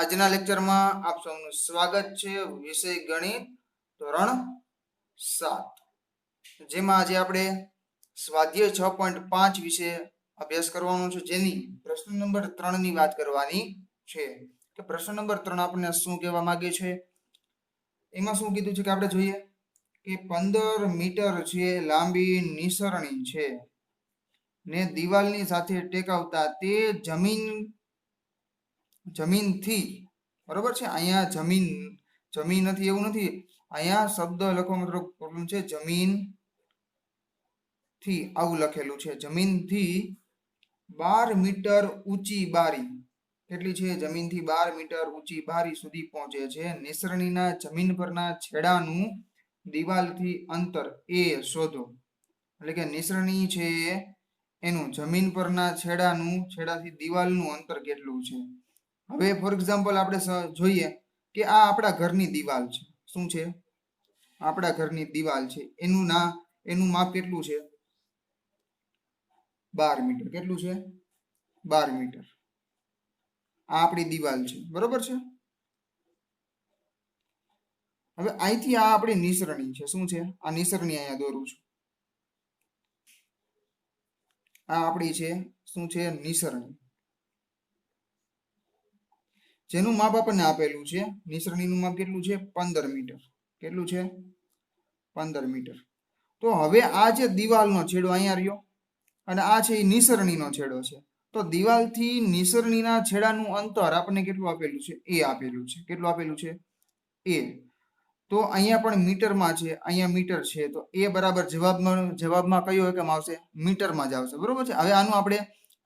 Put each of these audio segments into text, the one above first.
આજના લેક્ચરમાં આપ સૌનું સ્વાગત છે. વિષય ગણિત ધોરણ 7, જેમાં આજે આપણે સ્વાધ્યાય 6.5 વિશે અભ્યાસ કરવાનો છે, જેની પ્રશ્ન નંબર 3 ની વાત કરવાની છે. કે પ્રશ્ન નંબર 3 આપણને શું કહેવા માંગે છે? એમાં શું કીધું છે કે આપણે જોઈએ કે 15 મીટર છે લાંબી નિસરણી છે ને દિવાલની સાથે ટેકાવતા તે જમીનથી, બરોબર છે, અહીંયા જમીન નથી એવું નથી, અહીંયા શબ્દ લખવામાં થોડોક પ્રોબ્લેમ છે. જમીનથી આવું લખેલું છે. જમીનથી 12 મીટર ઊંચી બારી, કેટલી છે? જમીનથી 12 મીટર ઊંચી બારી સુધી પહોંચે છે. નિસરણીના જમીન પરના છેડાનું દિવાલથી અંતર એ શોધો. એટલે કે નિસરણી છે એનું જમીન પરના છેડાથી દિવાલનું અંતર કેટલું છે. હવે ફોર એક્ઝામ્પલ આપણે જોઈએ કે આ આપણા ઘરની દિવાલ છે. શું છે? આપણા ઘરની દિવાલ છે. એનું માપ કેટલું છે? 12 મીટર. કેટલું છે? 12 મીટર. આ આપણી દિવાલ છે, બરોબર છે. હવે અહીંથી આ આપણી નિસરણી છે. શું છે? આ નિસરણી અહીંયા દોરું છું. આ આપણી છે શું છે? નિસરણી, જેનું માપ આપણને આપેલું છે. નિસરણીનું માપ કેટલું છે? 15 મીટર. કેટલું છે? 15 મીટર. તો હવે આ જે દિવાલનો છેડો અહીંયા રહ્યો અને આ છે એ નિસરણીનો છેડો છે. તો દિવાલથી નિસરણીના છેડાનું અંતર આપણને કેટલું આપેલું છે? એ આપેલું છે. કેટલું આપેલું છે? એ. તો અહીંયા પણ મીટરમાં છે, અહીંયા મીટર છે. તો એ બરાબર જવાબમાં કયો એકમ આવશે? મીટરમાં જ આવશે, બરોબર છે. હવે આનું આપણે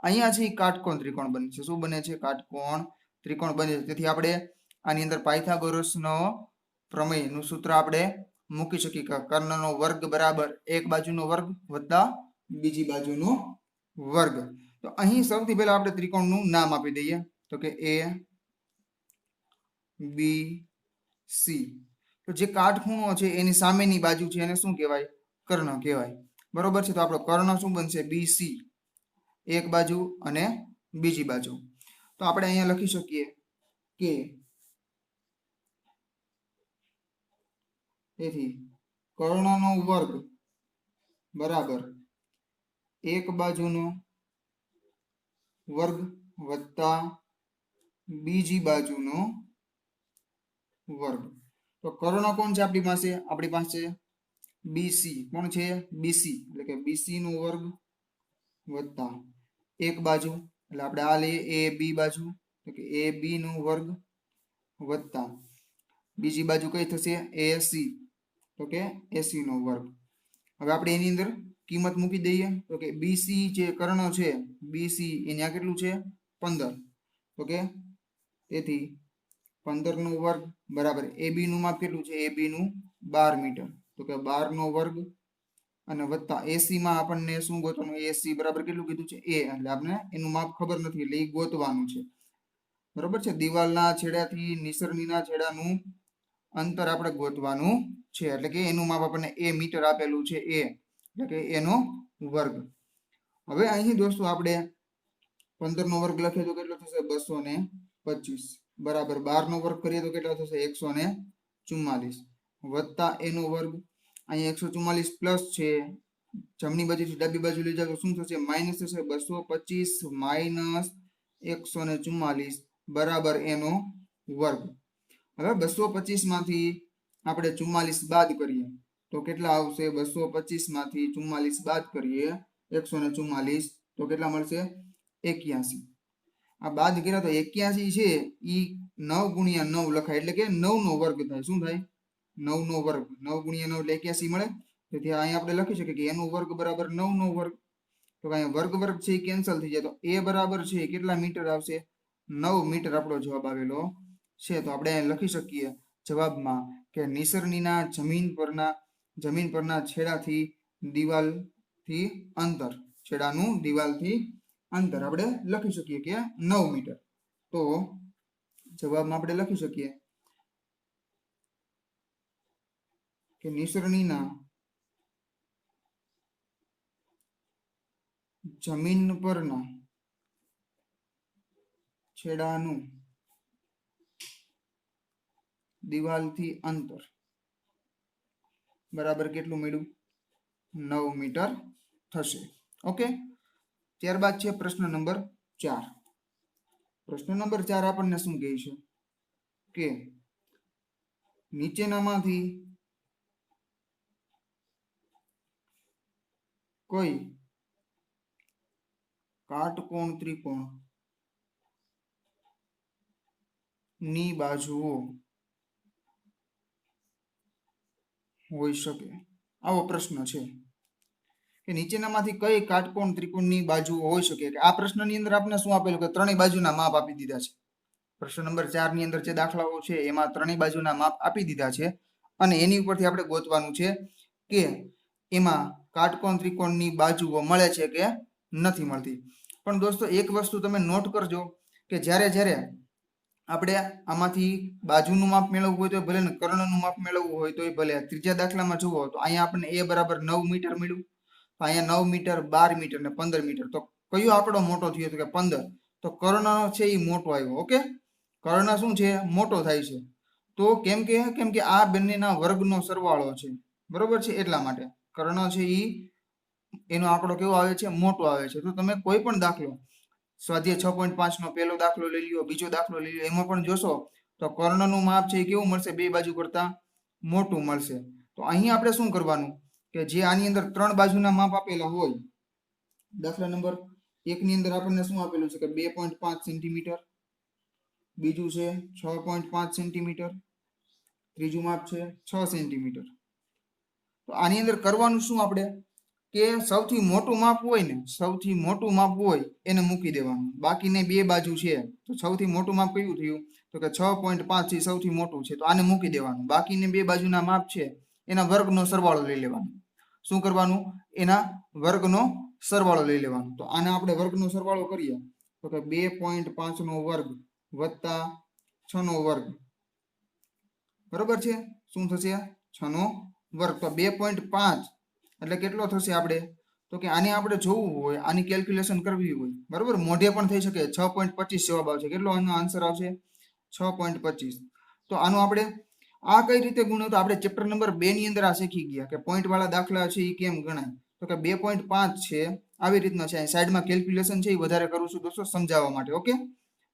અહીંયા છે કાટકોણ ત્રિકોણ બને છે. શું બને છે? કાટકોણ ત્રિકોણ બને છે. તેથી આપણે આની અંદર પાયથાગોરસનો પ્રમેયનું સૂત્ર આપણે મૂકી શકીએ કે કર્ણનો વર્ગ બરાબર એક બાજુનો વર્ગ વત્તા બીજી બાજુનો વર્ગ. તો અહીં સૌથી પહેલા આપણે ત્રિકોણનું નામ આપી દઈએ, તો કે એ બી સી. તો જે કાટખૂણો છે એની સામેની બાજુ છે એને શું કહેવાય? કર્ણ કહેવાય, બરોબર છે. તો આપણો કર્ણ શું બનશે? બી સી, એક બાજુ અને બીજી બાજુ. તો આપણે અહીંયા લખી શકીએ કે તેથી કર્ણનો વર્ગ બરાબર એક બાજુનો વર્ગ વત્તા બીજી બાજુનો વર્ગ. તો કર્ણ કોણ છે આપણી પાસે? આપણી પાસે બીસી. કોણ છે? બીસી. એટલે કે બીસી નો વર્ગ વત્તા એક બાજુ, એટલે આપણે આ લઈએ એ બી બાજુ, તો કે એ બી નો વર્ગ વત્તા બીજી બાજુ કઈ થશે? એસી, તો કે એસી નો વર્ગ. હવે આપણે એની અંદર કિંમત મૂકી દઈએ, તો કે બીસી જે કર્ણ છે બીસી એની આ કેટલું છે? 15. તો કે તેથી 15 નો વર્ગ બરાબર એ બી નું માપ કેટલું છે? એ બી નું 12 મીટર. તો કે 12 નો વર્ગ અને વત્તા એસી માં આપણને શું ગોતવાનું? એસી બરાબર કેટલું કીધું છે? એ. એટલે આપણે એનું માપ ખબર નથી એટલે એ ગોતવાનું છે, બરોબર છે. દિવાલના છેડાથી નિસરણીના છેડાનું અંતર આપણે ગોતવાનું છે. એટલે કે એનું માપ આપણને એ મીટર આપેલું છે, એ એટલે કે એનો વર્ગ. હવે અહીં દોસ્તો આપણે 15 નો વર્ગ લખીએ તો કેટલો થશે? 225 બરાબર 12 નો વર્ગ કરીએ તો કેટલો થશે? 144 વત્તા એનો વર્ગ. અહીંયા 144 પ્લસ છે, જમણી બાજુથી ડાબી બાજુ લઈ જાવ તો શું થશે? માઇનસ થશે. 225 માઇનસ 144 બરાબર એનો વર્ગ. હવે 225 માંથી આપણે 44 બાદ કરીએ તો કેટલા આવશે? 225 માંથી 44 બાદ કરીએ 144 તો કેટલા મળશે? 81. આ બાદ કર્યા તો 81 છે ઈ 9 ગુણ્યા 9 લખાય, એટલે કે 9 નો વર્ગ થાય. શું થાય? 9 નો વર્ગ. 9 ગુણ્યા 9 એટલે 81 મળે. તેથી અહીંયા આપણે લખી શકીએ કે એનો વર્ગ બરાબર 9 નો વર્ગ. તો અહીંયા વર્ગ વર્ગ છે એ કેન્સલ થઈ જાય, તો એ બરાબર છે કેટલા મીટર આવશે? 9 મીટર આપણો જવાબ આવેલો છે. તો આપણે અહીં લખી શકીએ જવાબમાં કે નિસરણીના જમીન પરના છેડાથી દિવાલથી અંતર, છેડાનું દિવાલથી અંતર આપણે લખી શકીએ કે 9 મીટર. તો જવાબમાં આપણે લખી શકીએ કે નિસરણીના જમીન પરના છેડાનું દિવાલથી અંતર બરાબર કેટલું મળ્યું? 9 મીટર થશે. ઓકે, ત્યારબાદ છે પ્રશ્ન નંબર 4. પ્રશ્ન નંબર 4 આપણને શું કહે છે કે નીચેનામાંથી કોઈ કાટકોણ ત્રિકોણ ની બાજુઓ હોઈ શકે. આવો પ્રશ્ન છે કે નીચેનામાંથી કઈ કાટકોણ ત્રિકોણની બાજુઓ હોઈ શકે. આ પ્રશ્નની અંદર આપણે શું આપેલું કે ત્રણેય બાજુના માપ આપી દીધા છે. પ્રશ્ન નંબર 4 ની અંદર જે દાખલાઓ છે એમાં ત્રણેય બાજુના માપ આપી દીધા છે અને એની ઉપરથી આપણે ગોતવાનું છે કે એમાં કાટકોણ ત્રિકોણની બાજુઓ મળે છે કે નથી મળતી. પણ દોસ્તો એક વસ્તુ તમે નોટ કરજો કે જ્યારે આપણે આમાંથી બાજુનું માપ મેળવવું હોય તો ભલે ને કર્ણનું માપ મેળવવું હોય તો ભલે. ત્રીજા દાખલામાં જુઓ તો અહીંયા આપણને a બરાબર 9 મીટર મળ્યું. અહીંયા 9 મીટર, 12 મીટર ને 15 મીટર. તો કયો આંકડો મોટો થયો તો કે 15. તો કર્ણ છે એ મોટો આવ્યો. ઓકે, કર્ણ શું છે? મોટો થાય છે. તો કેમ કે આ બંનેના વર્ગનો સરવાળો છે, બરોબર છે, એટલા માટે કર્ણ છે એ એનો આંકડો કેવો આવે છે? મોટો આવે છે. તો તમે કોઈ પણ દાખલો સ્વાધ્યાય 6.5 નો પહેલો દાખલો લઈ લ્યો, બીજો દાખલો લઈ લ્યો, એમાં પણ જોશો તો કર્ણનું માપ છે એ કેવું મળશે? બે બાજુ કરતા મોટું મળશે. તો અહીં આપણે શું કરવાનું કે જે આની અંદર ત્રણ બાજુના માપ આપેલા હોય, દાખલા નંબર 1 ની અંદર આપણને શું આપેલું છે કે 2.5 સેન્ટીમીટર, બીજું છે 6.5 સેન્ટીમીટર, ત્રીજું માપ છે 6 સેન્ટીમીટર. તો આની અંદર કરવાનું શું આપણે કે સૌથી મોટું માપ હોય ને, સૌથી મોટું માપ હોય એને મૂકી દેવાનું. બાકીને બે બાજુ છે તો સૌથી મોટું માપ કયું થયું તો કે 6.5 છે સૌથી મોટું છે, તો આને મૂકી દેવાનું. બાકીને બે બાજુના માપ છે એના વર્ગનો સરવાળો લઈ લેવાનો. શું કરવાનું? એના વર્ગનો સરવાળો લઈ લેવાનો. તો આને આપણે વર્ગનો સરવાળો કરીએ તો કે 2.5 નો વર્ગ વત્તા 6 નો વર્ગ, બરોબર છે. શું થશે? 6 નો વર્ગ. તો 2.5 એટલે કેટલો થશે આપણે તો કે આને આપણે જોવું હોય, આની કેલ્ક્યુલેશન કરવી હોય, બરોબર, મોઢે પણ થઈ શકે. 6.25 જવાબ આવશે. કેટલો આનો આન્સર આવશે? 6.25. તો આનો આપણે આ કઈ રીતે ગુણો? તો આપણે ચેપ્ટર નંબર 2 ની અંદર આ શીખી ગયા કે પોઈન્ટ વાળા દાખલા છે એ કેમ ગણાય. તો કે 2.5 છે આવી રીતના છે. સાઈડમાં કેલ્ક્યુલેશન છે એ વધારે કરું છું દોસ્તો સમજાવવા માટે. ઓકે,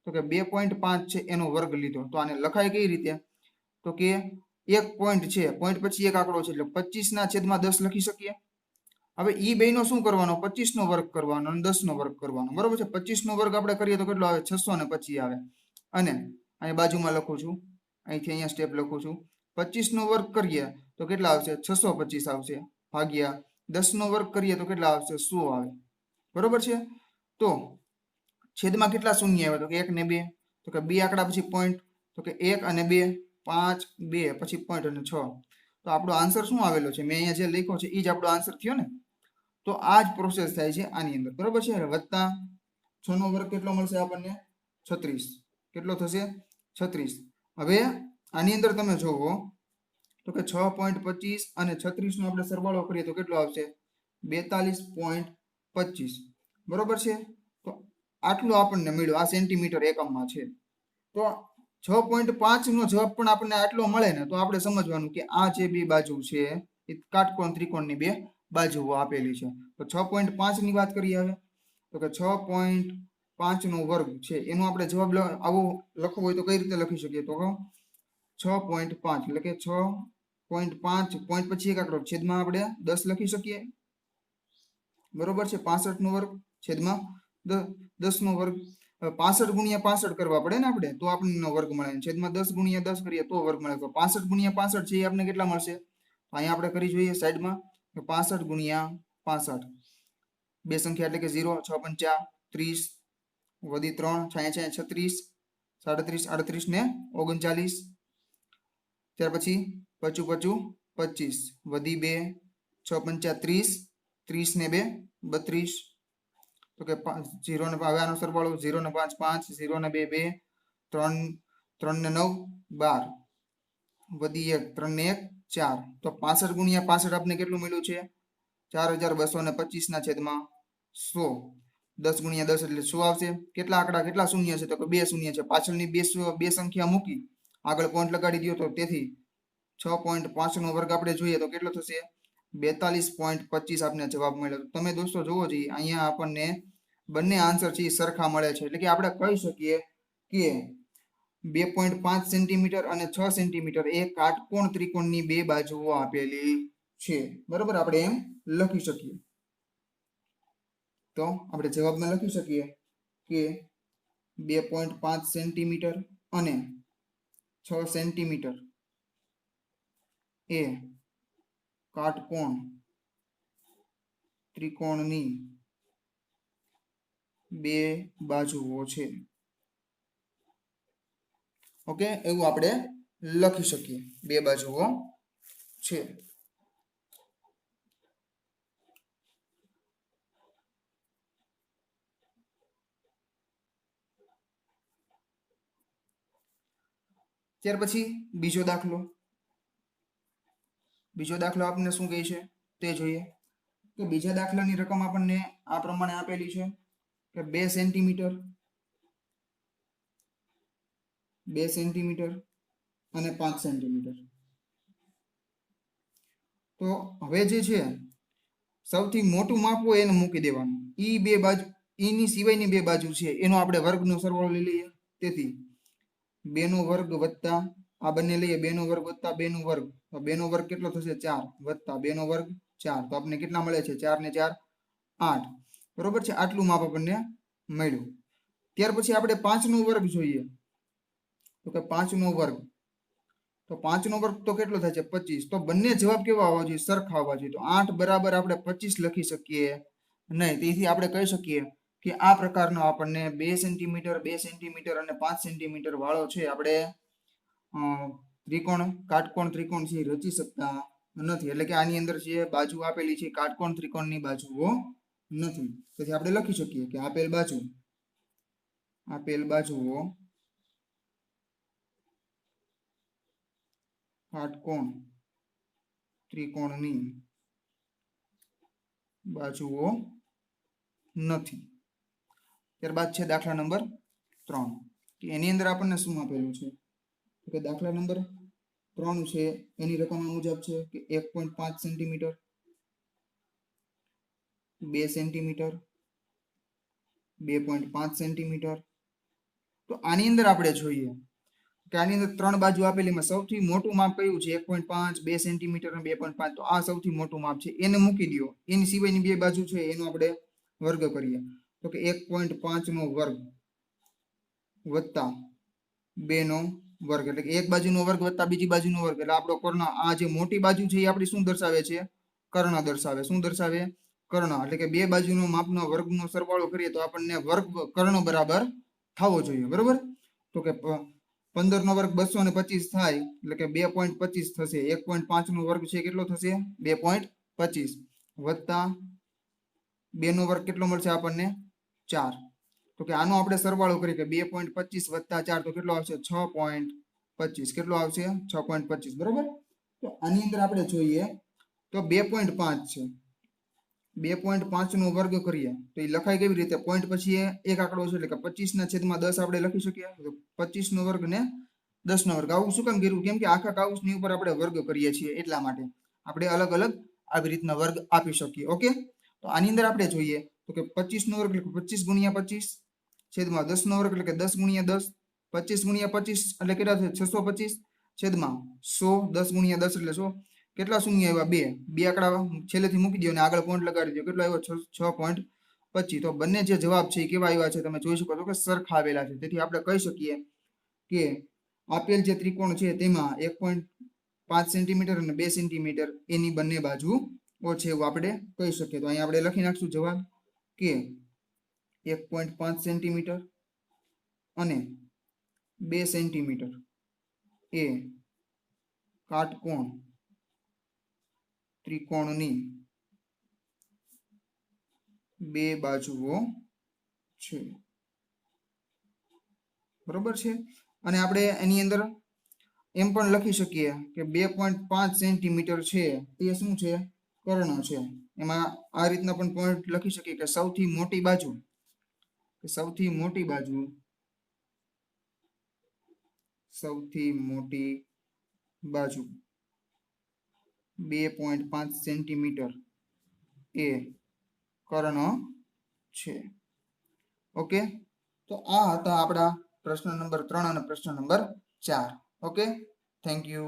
તો કે 2.5 છે એનો વર્ગ લીધો. તો આને લખાય કઈ રીતે તો કે એક પોઈન્ટ છે, પોઈન્ટ પછી એક આંકડો છે એટલે 25/10 લખી શકીએ. હવે ઈ બેનો શું કરવાનો? 25 નો વર્ગ કરવાનો અને 10 નો વર્ગ કરવાનો, બરોબર છે. 25 નો વર્ગ આપણે કરીએ તો કેટલો આવે? 625 આવે. અને અહીં બાજુમાં લખું છું, અહીંથી અહીંયા સ્ટેપ લખું છું. 25 નો વર્ગ કરીએ તો કેટલા આવશે? 625 આવશે, ભાગ્યા 10 નો વર્ગ કરીએ તો કેટલા આવશે? 100 આવે, બરોબર છે. તો છેદમાં કેટલા શૂન્ય આવે તો કે 1 ને 2. તો કે બે આંકડા પછી પોઈન્ટ, તો કે 1 અને 2, 5, 2 પછી પોઈન્ટ અને 6. તો આપણો આન્સર શું આવેલો છે? મેં અહીંયા જે લખ્યો છે એ જ આપણો આન્સર થયો ને. તો આ જ પ્રોસેસ થાય છે આની અંદર, બરોબર છે. વત્તા 6 નો વર્ગ કેટલો મળશે આપણને? 36. કેટલો થશે? 36. હવે આની અંદર તમે જોવો તો કે 6.25 અને 36 નો આપણે સરવાળો કરીએ તો કેટલો આવશે? 42.25, બરોબર છે. તો આટલું આપણને મળ્યું. આ સેન્ટીમીટર એકમમાં છે. તો 6.5 નો જવાબ પણ આપણને આટલો મળે ને તો આપણે સમજવાનું કે આ જે બે બાજુ છે એ કાટકોણ ત્રિકોણની બે બાજુઓ આપેલી છે. તો 6.5 ની વાત કરીએ હવે તો કે 6.5 નો વર્ગ છે એનો આપણે જવાબ આવો લખવો હોય તો કઈ રીતે લખી શકીએ તો 6.5 એટલે કે 6.5 પોઈન્ટ પછી એક આંકડો છેદમાં આપણે 10 લખી શકીએ, બરોબર છે. 65 નો વર્ગ છેદમાં 10 નો વર્ગ. 65 ગુણ્યા 65 કરવા પડે ને આપણે તો આપણને વર્ગ મળે. છેદમાં 10 ગુણ્યા 10 કરીએ તો વર્ગ મળે. તો 65 ગુણ્યા 65 છે એ આપણે કેટલા મળશે? અહીંયા આપણે કરી જોઈએ સાઈડમાં 65 ગુણ્યા 65, બે સંખ્યા એટલે કે 0, 6 પંચા 30, વધી 3, 6 36, 37, 38 ને 39. ત્યાર પછી 55 25, વધી 2, 6 પંચા 30, 30 ને 2 32. તો કે 0 ને હવે આનો સરવાળો 0 ને 5 5, 0 ને 2 2, 3 3 ને 9 12, વધી 1, 3 ને 1 4. તો 65 ગુણ્યા 65 આપણે કેટલું મળ્યું છે? 4225 ના છેદમાં 100. 10 ગુણ્યા 10 એટલે 100 આવશે. કેટલા આંકડા કેટલા શૂન્ય છે તો કે બે શૂન્ય છે. પાછળની બે સંખ્યા મૂકી આગળ પોઈન્ટ લગાડી દો તો તેથી 6.5 નો વર્ગ આપણે જોઈએ તો કેટલો થશે 42.25 આપને જવાબ મળ્યો. તમે દોસ્તો જોવો જોઈએ અહીંયા આપણને બંને આન્સર છે સરખા મળે છે એટલે કે આપણે કહી શકીએ કે 2.5 સેન્ટીમીટર અને 6 સેન્ટીમીટર એ કાટકોણ ત્રિકોણની બે બાજુઓ આપેલી છે. બરોબર, આપણે એમ લખી શકીએ. તો આપણે જવાબમાં લખી શકીએ કે 2.5 સેન્ટીમીટર અને 6 સેન્ટીમીટર એ કાટકોણ ત્રિકોણની બે બાજુઓ છે. ઓકે, એવું આપણે લખી શકીએ, બે બાજુઓ છે. ત્યાર પછી બીજો દાખલો આપણને શું કહે છે તે જોઈએ. તો બીજા દાખલાની રકમ આપણને આ પ્રમાણે આપેલી છે કે 2 સેન્ટીમીટર અને 5 સેન્ટીમીટર. તો હવે જે છે સૌથી મોટું માપ હોય એને મૂકી દેવાનું. ઈ બે બાજુ, ઈની સિવાયની બે બાજુ છે એનો આપણે વર્ગનો સરવાળો લઈ લઈએ. તેથી 2 નો વર્ગ વત્તા આ બંને લઈએ 2 નો વર્ગ વત્તા 2 નો વર્ગ, તો 2 નો વર્ગ કેટલો થશે 4 વત્તા 2 નો વર્ગ 4, તો આપણને કેટલા મળે છે 4 ને 4 8. બરોબર છે, આટલું માપ આપણને મળ્યું. ત્યાર પછી આપણે 5 નો વર્ગ જોઈએ તો કે 5 નો વર્ગ, તો 5 નો વર્ગ તો કેટલો થાય છે 25. તો બંને જવાબ કેવા આવવા જોઈએ સરખા આવવા જોઈએ. તો 8 બરાબર આપણે 25 લખી શકીએ નહીં. તેથી આપણે કહી શકીએ કે આ પ્રકારનો આપણને 2 સેન્ટીમીટર 2 સેન્ટીમીટર અને 5 સેન્ટીમીટર વાળો છે આપણે ત્રિકોણ કાટકોણ ત્રિકોણ છે રચી શકતા નથી. એટલે કે આની અંદર જે બાજુ આપેલી છે કાટકોણ ત્રિકોણની બાજુઓ નથી. તેથી આપણે લખી શકીએ કે આપેલ બાજુઓ કાટકોણ ત્રિકોણની બાજુઓ નથી. ત્યારબાદ છે દાખલા નંબર 3. કે એની અંદર આપણને શું આપેલું છે કે દાખલા નંબર 3 છે એની રકમ મુજબ છે કે 1.5 સેન્ટીમીટર 2 સેન્ટીમીટર 2.5 સેન્ટીમીટર. તો આની અંદર આપણે જોઈએ કે આની અંદર 3 બાજુ આપેલીમાં સૌથી મોટું માપ કયું છે 1.5 2 સેન્ટીમીટર અને 2.5. તો આ સૌથી મોટું માપ છે એને મૂકી દો. એની સિવાયની બે બાજુ છે એનો આપણે વર્ગ કરીએ તો કે 1.5 નો વર્ગ વત્તા 2 નો વર્ગ, એટલે કે એક બાજુનો વર્ગ વત્તા બીજી બાજુનો વર્ગ. એટલે આપણો કર્ણ, આ જે મોટી બાજુ છે એ આપણી શું દર્શાવે છે કર્ણ દર્શાવે. શું દર્શાવે કર્ણ. એટલે કે બે બાજુનો માપનો વર્ગનો સરવાળો કરીએ તો આપણને વર્ગ કર્ણ બરાબર થવો જોઈએ. બરોબર, તો કે 15 નો વર્ગ 225 થાય એટલે કે 2.25 થશે. 1.5 નો વર્ગ છે કેટલો થશે 2.25 વત્તા 2 નો વર્ગ કેટલો મળશે આપણને 4. તો કે આનો આપણે સરવાળો કરીએ કે 2.25 વત્તા 4 તો કેટલો આવશે 6.25. કેટલો આવશે 6.25. બરોબર, તો આની અંદર આપણે જોઈએ તો 2.5 છે. 2.5 નો વર્ગ કરીએ તો એ લખાય કેવી રીતે, પોઈન્ટ પછી એક આંકડો છે એટલે કે 25/10 આપણે લખી શકીએ. તો 25 નો વર્ગ ને 10 નો વર્ગ. આવું શું કામ કર્યું, કેમ કે આખા કાઉસની ઉપર આપણે વર્ગ કરીએ છીએ એટલા માટે આપણે અલગ અલગ આવી રીતના વર્ગ આપી શકીએ. ઓકે, તો આની અંદર આપણે જોઈએ તો કે 25 નો વર્ગ એટલે 25 ગુણ્યા 25 છેદમાં 10 નો વર્ગ એટલે કે 10 ગુણ્યા 10. 25 ગુણ્યા 25 એટલે કેટલા થશે 625 છેદમાં 100. 10 ગુણ્યા 10 એટલે 100. કેટલા શૂન્ય આવ્યા 2. બે આંકડા છેલ્લેથી મૂકી દો અને આગળ પોઈન્ટ લગાડી દો. કેટલો આવ્યો 6.25. તો બંને જે જવાબ છે એ કેવા આવ્યા છે તમે જોઈ શકો છો કે સરખા આવેલા છે. તેથી આપણે કહી શકીએ કે આપેલ જે ત્રિકોણ છે તેમાં 1.5 સેન્ટીમીટર અને 2 સેન્ટીમીટર એની બંને બાજુ છે એવું આપણે કહી શકીએ. તો અહીંયા આપણે લખી નાખશું જવાબ કે 1.5 સેન્ટીમીટર અને 2 સેન્ટીમીટર એ કાટકોણ ત્રિકોણની બે બાજુઓ છે. બરોબર છે, અને આપણે એની અંદર એમ પણ લખી શકીએ કે 2.5 સેન્ટીમીટર છે તે શું છે કર્ણ છે. એમાં આ રીતના પણ પોઈન્ટ લખી શકીએ કે સૌથી મોટી બાજુ સૌથી મોટી બાજુ 2.5 સેન્ટીમીટર એ કર્ણ છે. ઓકે, તો આ હતા આપણા પ્રશ્ન નંબર 3 અને પ્રશ્ન નંબર 4. Okay, thank you.